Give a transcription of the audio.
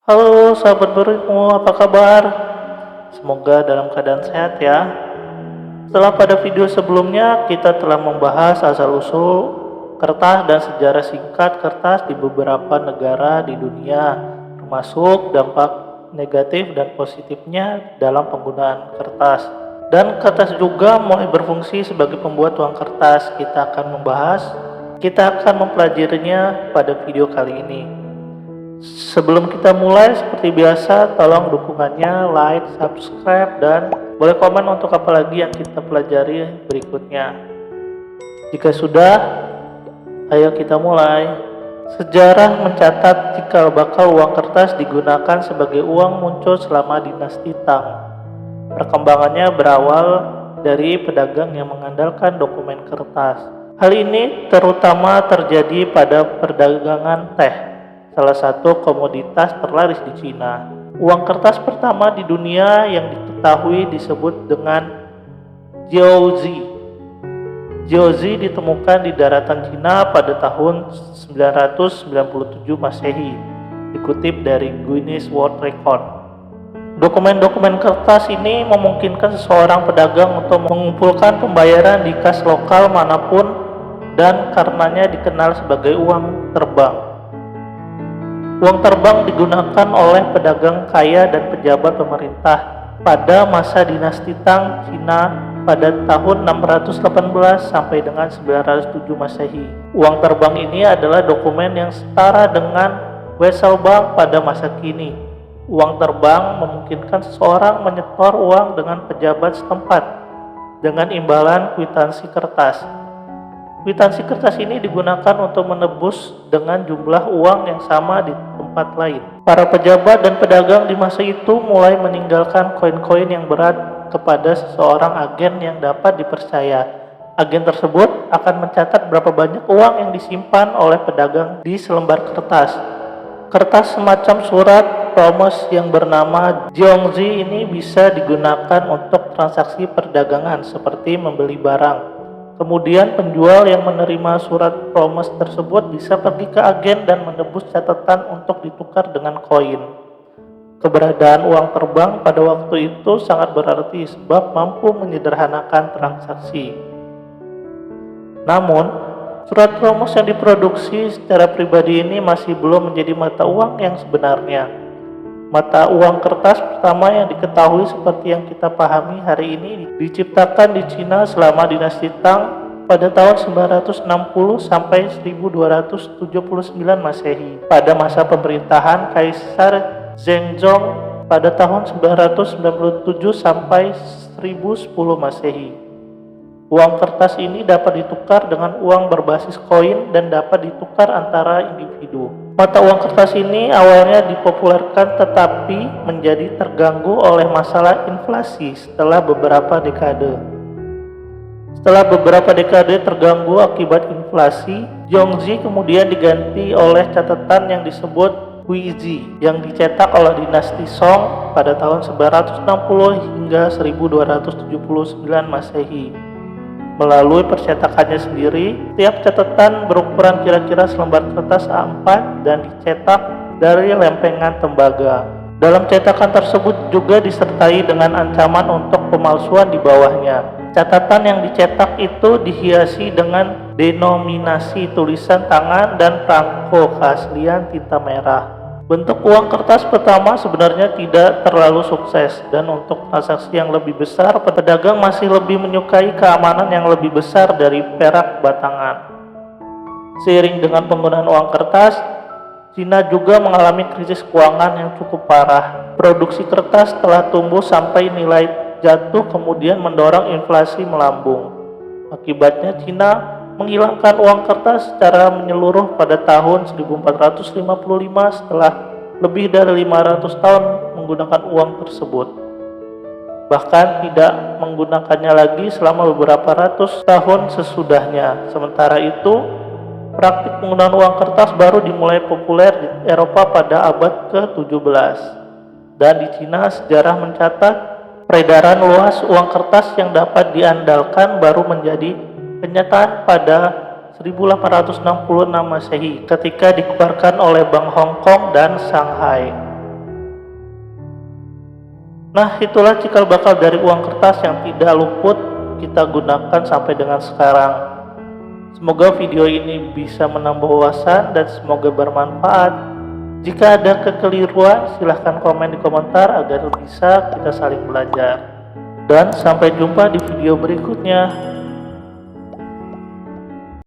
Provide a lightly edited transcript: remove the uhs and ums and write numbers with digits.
Halo sahabat barumu, apa kabar? Semoga dalam keadaan sehat ya. Setelah pada video sebelumnya kita telah membahas asal-usul kertas dan sejarah singkat kertas di beberapa negara di dunia, termasuk dampak negatif dan positifnya dalam penggunaan kertas. Dan kertas juga mulai berfungsi sebagai pembuat uang kertas. Kita akan mempelajarinya pada video kali ini. Sebelum kita mulai, seperti biasa, tolong dukungannya, like, subscribe, dan boleh komen untuk apa lagi yang kita pelajari berikutnya. Jika sudah, ayo kita mulai. Sejarah mencatat cikal bakal uang kertas digunakan sebagai uang muncul selama dinasti Tang. Perkembangannya berawal dari pedagang yang mengandalkan dokumen kertas. Hal ini terutama terjadi pada perdagangan teh, salah satu komoditas terlaris di Cina. Uang kertas pertama di dunia yang diketahui disebut dengan jiaozi. Jiaozi ditemukan di daratan Cina pada tahun 997 Masehi, dikutip dari Guinness World Record. Dokumen-dokumen kertas ini memungkinkan seseorang pedagang untuk mengumpulkan pembayaran di kas lokal manapun dan karenanya dikenal sebagai uang terbang. Uang terbang digunakan oleh pedagang kaya dan pejabat pemerintah pada masa dinasti Tang Cina pada tahun 618 sampai dengan 907 Masehi. Uang terbang ini adalah dokumen yang setara dengan Weselbank pada masa kini. Uang terbang memungkinkan seseorang menyetor uang dengan pejabat setempat dengan imbalan kwitansi kertas. Kwitansi kertas ini digunakan untuk menebus dengan jumlah uang yang sama di tempat lain. Para pejabat dan pedagang di masa itu mulai meninggalkan koin-koin yang berat kepada seseorang agen yang dapat dipercaya. Agen tersebut akan mencatat berapa banyak uang yang disimpan oleh pedagang di selembar kertas. Kertas semacam surat promes yang bernama jiaozi ini bisa digunakan untuk transaksi perdagangan seperti membeli barang. Kemudian penjual yang menerima surat promes tersebut bisa pergi ke agen dan menebus catatan untuk ditukar dengan koin. Keberadaan uang terbang pada waktu itu sangat berarti sebab mampu menyederhanakan transaksi. Namun, surat promes yang diproduksi secara pribadi ini masih belum menjadi mata uang yang sebenarnya. Mata uang kertas pertama yang diketahui seperti yang kita pahami hari ini diciptakan di Cina selama dinasti Tang pada tahun 960 sampai 1279 Masehi pada masa pemerintahan Kaisar Zhengzong pada tahun 997 sampai 1010 Masehi. Uang kertas ini dapat ditukar dengan uang berbasis koin dan dapat ditukar antara individu. Mata uang kertas ini awalnya dipopulerkan tetapi menjadi terganggu oleh masalah inflasi setelah beberapa dekade. Setelah beberapa dekade terganggu akibat inflasi, jiaozi kemudian diganti oleh catatan yang disebut huizi yang dicetak oleh dinasti Song pada tahun 960 hingga 1279 Masehi. Melalui percetakannya sendiri, tiap catatan berukuran kira-kira selembar kertas A4 dan dicetak dari lempengan tembaga. Dalam cetakan tersebut juga disertai dengan ancaman untuk pemalsuan di bawahnya. Catatan yang dicetak itu dihiasi dengan denominasi tulisan tangan dan prangko keaslian tinta merah. Bentuk uang kertas pertama sebenarnya tidak terlalu sukses dan untuk transaksi yang lebih besar, pedagang masih lebih menyukai keamanan yang lebih besar dari perak batangan. Seiring dengan penggunaan uang kertas, Cina juga mengalami krisis keuangan yang cukup parah. Produksi kertas telah tumbuh sampai nilai jatuh kemudian mendorong inflasi melambung. Akibatnya Cina menghilangkan uang kertas secara menyeluruh pada tahun 1455 setelah lebih dari 500 tahun menggunakan uang tersebut. Bahkan tidak menggunakannya lagi selama beberapa ratus tahun sesudahnya. Sementara itu, praktik penggunaan uang kertas baru dimulai populer di Eropa pada abad ke-17. Dan di Cina, sejarah mencatat peredaran luas uang kertas yang dapat diandalkan baru menjadi kenyataan pada 1866 Masehi ketika dikeluarkan oleh Bank Hong Kong dan Shanghai. Nah, itulah cikal bakal dari uang kertas yang tidak luput kita gunakan sampai dengan sekarang. Semoga video ini bisa menambah wawasan dan semoga bermanfaat. Jika ada kekeliruan, silahkan komen di komentar agar bisa kita saling belajar. Dan sampai jumpa di video berikutnya.